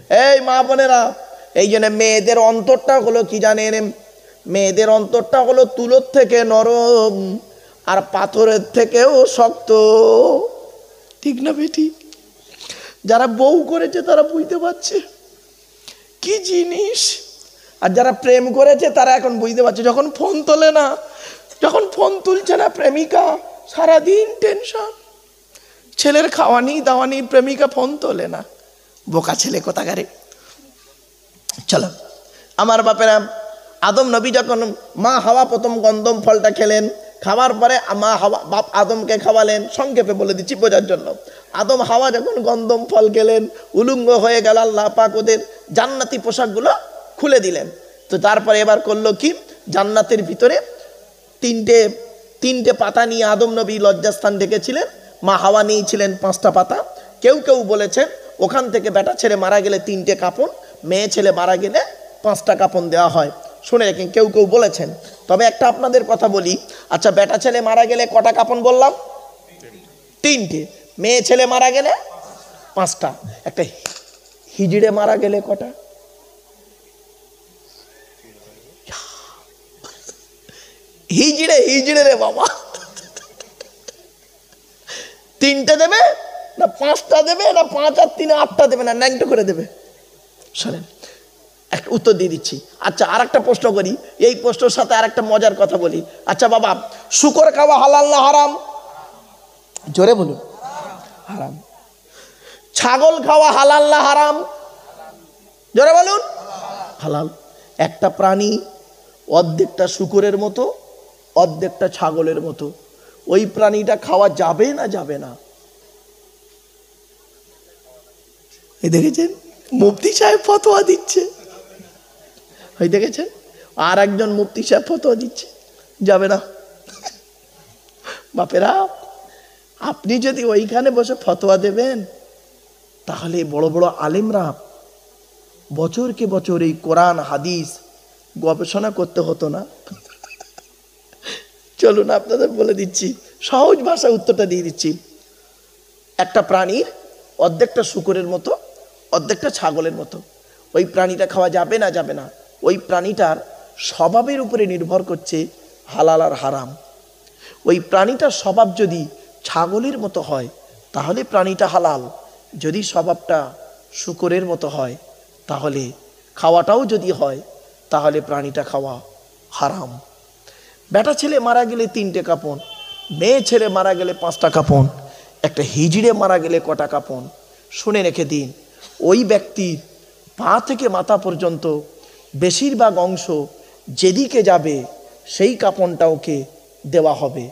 এই মা বোনেরা, এই জন্য মেয়েদের অন্তরটা হলো কি জানেন? মেয়েদের অন্তরটা হলো তুলোর থেকে নরম আর পাথরের থেকেও শক্ত, ঠিক না বেটি? যারা বউ করেছে তারা বুঝতে পারছে কি জিনিস, আর যারা প্রেম করেছে তারা এখন বুঝতে পারছে। যখন ফোন তোলে না, যখন ফোন তুলছে না প্রেমিকা, সারাদিন টেনশন, ছেলের খাওয়া নেই দাওয়া নেই, প্রেমিকা ফোন তোলে না, বোকা ছেলে কোথাকারে। চলো আমার বাপেরা, আদম নবী যখন মা হাওয়া প্রথম গন্ধম ফলটা খেলেন, খাওয়ার পরে মা হাওয়া বাপ আদমকে খাওয়ালেন। সংক্ষেপে বলে দিচ্ছি বোঝার জন্য। আদম হাওয়া যখন গন্ধম ফল খেলেন, উলঙ্গ হয়ে গেল, আল্লাহ পাক ওদের জান্নাতি পোশাকগুলো খুলে দিলেন। তো তারপরে এবার করলো কি, জান্নাতের ভিতরে তিনটে পাতা নিয়ে আদম নবী লজ্জাস্থান ডেকেছিলেন, মা হাওয়া নিয়েছিলেন 5টা পাতা। কেউ কেউ বলেছেন ওখান থেকে বেটা ছেলে মারা গেলে 3টে কাপড়, মেয়ে ছেলে মারা গেলে 5টা কাপড় দেওয়া হয়। শুনে রাখেন, কেউ কেউ বলেছেন। তবে একটা আপনাদের কথা বলি, আচ্ছা বেটা ছেলে মারা গেলে কটা কাপড় বললাম? 3টে। মেয়ে ছেলে মারা গেলে 5টা। একটা হিজড়ে মারা গেলে কটা? হিজড়ে রে বাবা, 3টে দেবে না 5টা দেবে না 5 আর 3 8টা দেবে না ন্যাংটো করে দেবে? শোনেন একটা উত্তর দিয়ে দিচ্ছি। আচ্ছা আর একটা প্রশ্ন করি, এই প্রশ্নের সাথে আর একটা মজার কথা বলি। আচ্ছা বাবা, শুকর খাওয়া হালাল না হারাম? জোরে বলুন। হারাম। ছাগল খাওয়া হালাল না হারাম? জোরে বলুন। হালাল। একটা প্রাণী অর্ধেকটা শুকরের মতো, অর্ধেকটা ছাগলের মতো, ওই প্রাণীটা খাওয়া যাবে না যাবে না? এই দেখেছেন মুফতি সাহেব ফতোয়া দিচ্ছে, ওই দেখেছেন আর একজন মুফতি সাহেব ফতোয়া দিচ্ছে যাবে না। বাপেরা, আপনি যদি ওইখানে বসে ফতোয়া দেবেন, তাহলে বড় বড় আলেমরা বছরকে বছর এই কোরআন হাদিস গবেষণা করতে হতো না। চলুন আপনাদের বলে দিচ্ছি, সহজ ভাষায় উত্তরটা দিয়ে দিচ্ছি। একটা প্রাণীর অর্ধেকটা শুকরের মতো, অর্ধেকটা ছাগলের মতো, ওই প্রাণীটা খাওয়া যাবে না যাবে না? ওই প্রাণীটার স্বভাবের উপরে নির্ভর করছে হালাল আর হারাম। ওই প্রাণীটার স্বভাব যদি ছাগলের মতো হয় তাহলে প্রাণীটা হালাল, যদি স্বভাবটা শুকরের মতো হয় তাহলে খাওয়াটাও যদি হয় তাহলে প্রাণীটা খাওয়া হারাম। বেটা ছেলে মারা গেলে 3টে কাপড়, মেয়ে ছেলে মারা গেলে 5টা কাপড়, একটা হিজড়ে মারা গেলে কটা কাপড়? শুনে রেখে দিন, ওই ব্যক্তির পা থেকে মাথা পর্যন্ত বেশিরভাগ অংশ যেদিকে যাবে সেই কাপড়টা ওকে দেওয়া হবে।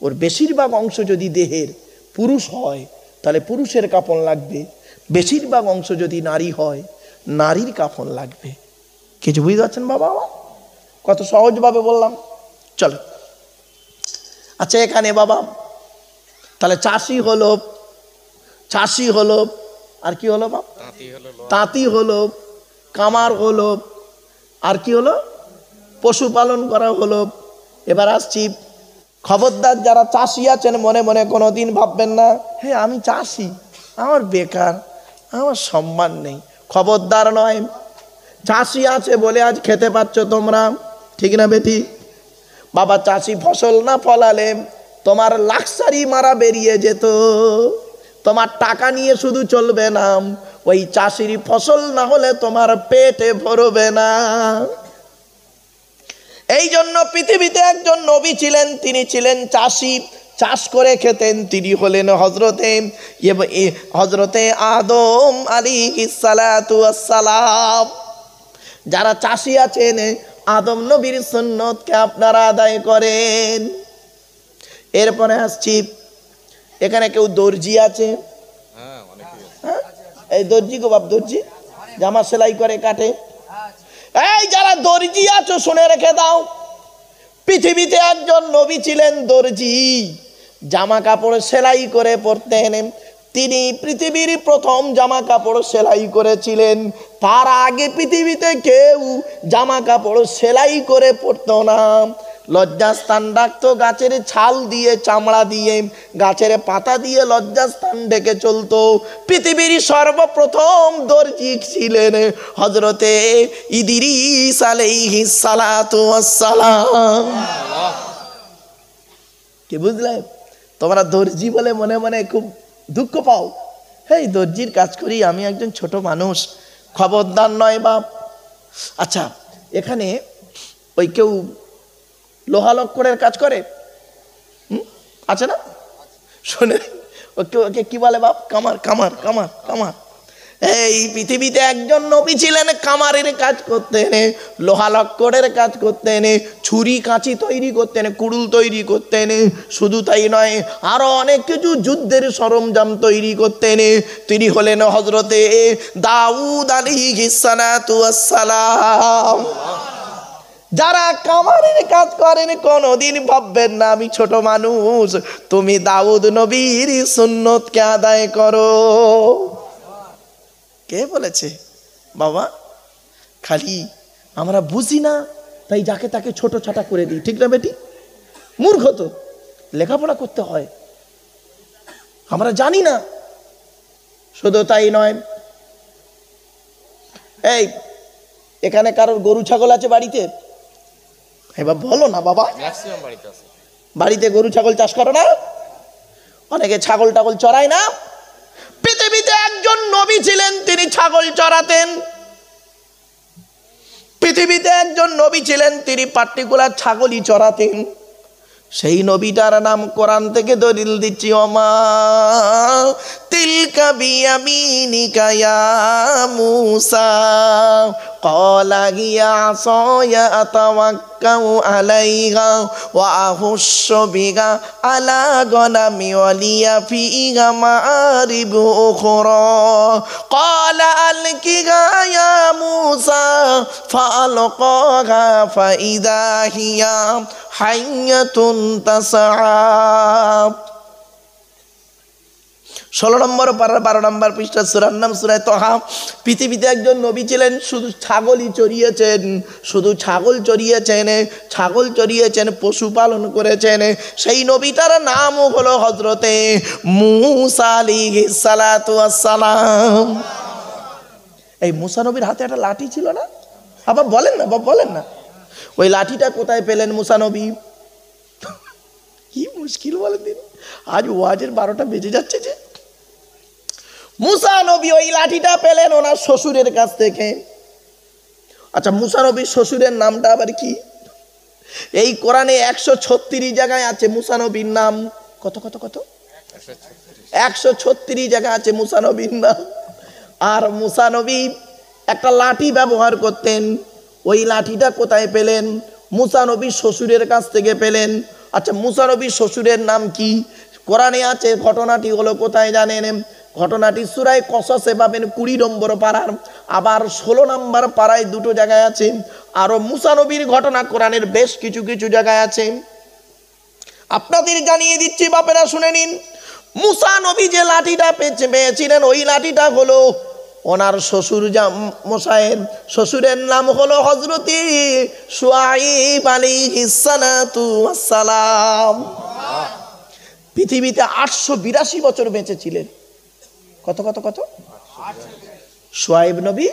ওর বেশিরভাগ অংশ যদি দেহের পুরুষ হয় তাহলে পুরুষের কাপড় লাগবে, বেশিরভাগ অংশ যদি নারী হয় নারীর কাপড় লাগবে। কিছু বুঝতে পারছেন বাবা? কত সহজভাবে বললাম। চলো আচ্ছা এখানে বাবা তাহলে চাষি হলো আর কি হলো বাবা? তাঁতি হলো, কামার হলো, আর কি হলো? পশুপালন করা হলো। এবার আসছি, খবরদার যারা চাষি আছেন মনে মনে কোনোদিন ভাববেন না হ্যাঁ আমি চাষি, আমার বেকার, আমার সম্মান নেই। খবরদার নয়, চাষি আছে বলে আজ খেতে পাচ্ছ তোমরা, ঠিক না বেটি? বাবা চাষি ফসল না ফলালে তোমার লাক্সারি মারা বেরিয়ে যেত, তোমার টাকা নিয়ে শুধু চলবে না, ওই চাষির ফসল না হলে তোমার পেটে ভরবে না। এই জন্য পৃথিবীতে একজন নবী ছিলেন, তিনি ছিলেন চাষি, চাষ করে খেতেন, তিনি হলেন হযরতে আদম আলাইহিস সালাতু ওয়াস সালাম। যারা চাষি আছেন আদম নবীর সুন্নতকে আপনারা আদায় করেন। এরপরে আসছি, এখানে কেউ দর্জি আছে? হ্যাঁ, এই দর্জি গো বাপ, দর্জি জামা সেলাই করে কাটে। এই যারা দর্জি আছো শুনে রেখে দাও, পৃথিবীতে একজন নবী ছিলেন দর্জি, জামা কাপড় সেলাই করে পরতেন। তিনি পৃথিবীর প্রথম জামা কাপড় সেলাই করেছিলেন। তার আগে পৃথিবীতে কেউ জামা কাপড় সেলাই করে পরতো না। লজ্জাস্থান ডাকতো গাছের ছাল দিয়ে, চামড়া দিয়ে, গাছের পাতা দিয়ে লজ্জাস্থান ডেকে চলতো। পৃথিবীর সর্বপ্রথম দর্জি ছিলেন হযরতে ইদ্রিস আলাইহিস সালাতু ওয়াস সালাম। কি বুঝলে? তোমরা দর্জি বলে মনে মনে খুব দুঃখ পাও। এই দর্জির কাজ করি, আমি একজন ছোট মানুষ, খবরদার নয় বাপ। আচ্ছা, এখানে ওই কেউ লোহা লক্করের কাজ করে? আছে না? শোনে, ওকে কি বলে বাপ? কামার, কামার, কামার, কামার। এই পৃথিবীতে একজন নবী ছিলেন, কামারের কাজ করতেন, লোহা লক্করের কাজ করতেন, ছুরি কাঁচি তৈরি করতেন, কুড়ুল তৈরি করতেন। শুধু তাই নয়, আরো অনেক কিছু যুদ্ধের সরঞ্জাম তৈরি করতেন। তিনি হলেন হযরতে দাউদ আলাইহিস সালাতু ওয়াস সালাম। যারা কামারের কাজ করেন কোনদিন ভাববেন না আমি ছোট মানুষ, তুমি দাউদ নবীর সুন্নতকে আদায় করো। কে বলেছে বাবা? খালি আমরা বুঝি না, তাই যাকে তাকে ছোট ছাটা করে দিই, ঠিক না বেটি? মূর্খ তো, লেখাপড়া করতে হয়, আমরা জানি না। শুধু তাই নয়, এই এখানে কারোর গরু ছাগল আছে বাড়িতে? এবার বলো না বাবা, বাড়িতে গরু ছাগল চাষ করো না? অনেকে ছাগল টাগল চড়ায় না? পৃথিবীতে একজন নবী ছিলেন, তিনি ছাগল চড়াতেন। পৃথিবীতে একজন নবী ছিলেন, তিনি পার্টিকুলার ছাগলই চড়াতেন। সেই নবীটার নাম কোরআন থেকে দলিল দিচ্ছি। ওমা তিলকা বিয়ামিনিকা ইয়া মূসা ক্বালা হিয়া আসায়া আতাওয়াক্কাউ আলাইহা ওয়া আহুশ্শু বিহা আলা গনামি ওয়া লিয়া ফিহা মাআরিবু উখরা ক্বালা আলকিহা ইয়া মূসা ফাআলকাহা ফাইযা হিয়া হাইয়াতুন তাসআ। 16 নম্বর পারা 12 নম্বর পৃষ্ঠা, সূরার নাম সূরা তাহা। পৃথিবীতে একজন নবী ছিলেন, শুধু ছাগলই চড়িয়েছেন, শুধু ছাগল চড়িয়েছেন, ছাগল চড়িয়েছেন, পশুপালন করেছেন। সেই নবীটার নাম হলো হযরতে মূসা আলাইহিস সালাতু ওয়াস সালাম। এই মূসা নবীর হাতে একটা লাঠি ছিল না? আবার বলেন না বাবা, বলেন না। ওই লাঠিটা কোথায় পেলেন মূসা নবী? কি মুশকিল বলেন দিন, আজ ওয়াজের 12টা বেজে যাচ্ছে যে। মূসা নবী ওই লাঠিটা পেলেন ওনার শ্বশুরের কাছ থেকে। আচ্ছা, মূসা নবীর শ্বশুরের নামটা আবার কি? এই কোরআনে 136 জায়গায় আছে মূসা নবীর নাম। কত কত কত? 136 জায়গায় আছে মূসা নবীর নাম। আর মূসা নবী একটা লাঠি ব্যবহার করতেন। ওই লাঠিটা কোথায় পেলেন? মূসা নবীর শ্বশুরের কাছ থেকে পেলেন। আচ্ছা, মূসা নবীর শ্বশুরের নাম কি? কোরআনে আছে। ঘটনাটি হলো কোথায় জানেন? ঘটনাটি সূরা কসসে পাবেন 20 নম্বর পারার, আবার 16 নম্বর পারায় দুটো জায়গায় আছে। আরো মূসা নবীর ঘটনা কোরআনের বেশ কিছু কিছু জায়গায় আছে। আপনাদের জানিয়ে দিচ্ছি বাপেরা, শুনে নিন। মূসা নবী যে লাঠিটা পেয়েছিলেন, ওই লাঠিটা হলো ওনার শ্বশুর মশাইয়ের শ্বশুরের নাম হলো হযরতে শুআইব আলাইহিস সালাতু ওয়াস সালাম। পৃথিবীতে 882 বছর বেঁচে ছিলেন। কত কত কত? শুআইব নবী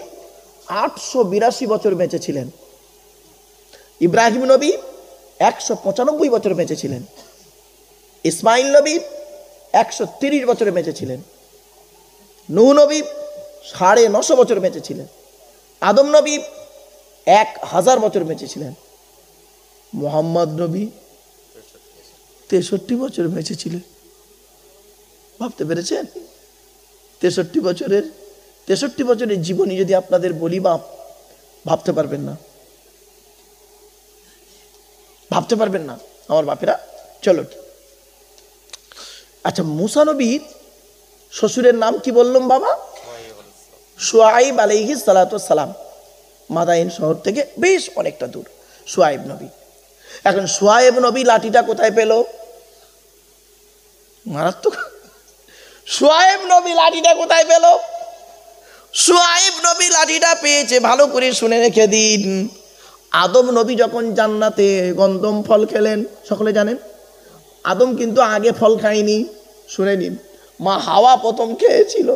882 বছর বেঁচে ছিলেন। ইব্রাহিম নবী 195 বছর বেঁচে ছিলেন। ইসমাইল নবী 130 বছর বেঁচে ছিলেন। নূহ নবী 950 বছর বেঁচে ছিলেন। আদম নবী 1000 বছর বেঁচে ছিলেন। মুহাম্মদ নবী 63 বছর বেঁচে ছিলেন। ভাবতে পেরেছেন? 63 বছরের জীবনী যদি আপনাদের বলি বাপ, ভাবতে পারবেন না, ভাবতে পারবেন না আমার বাপেরা। চলো, আচ্ছা, মূসা নবীর শ্বশুরের নাম কি বললাম বাবা? শুআইব আলাইহিস সালাতু ওয়াস সালাম। মাদাইন শহর থেকে বেশ অনেকটা দূর শুআইব নবী। এখন শুআইব নবী লাঠিটা কোথায় পেল? মারাত্মক। শুআইব নবী লাঠিটা কোথায় পেল? শুআইব নবী লাঠিটা পেয়েছে, ভালো করে শুনে রেখে দিন। আদম নবী যখন জান্নাতে গন্ধম ফল খেলেন, সকলে জানেন, আদম কিন্তু আগে ফল খায়নি, শুনে নিন। মা হাওয়া প্রথম খেয়েছিল।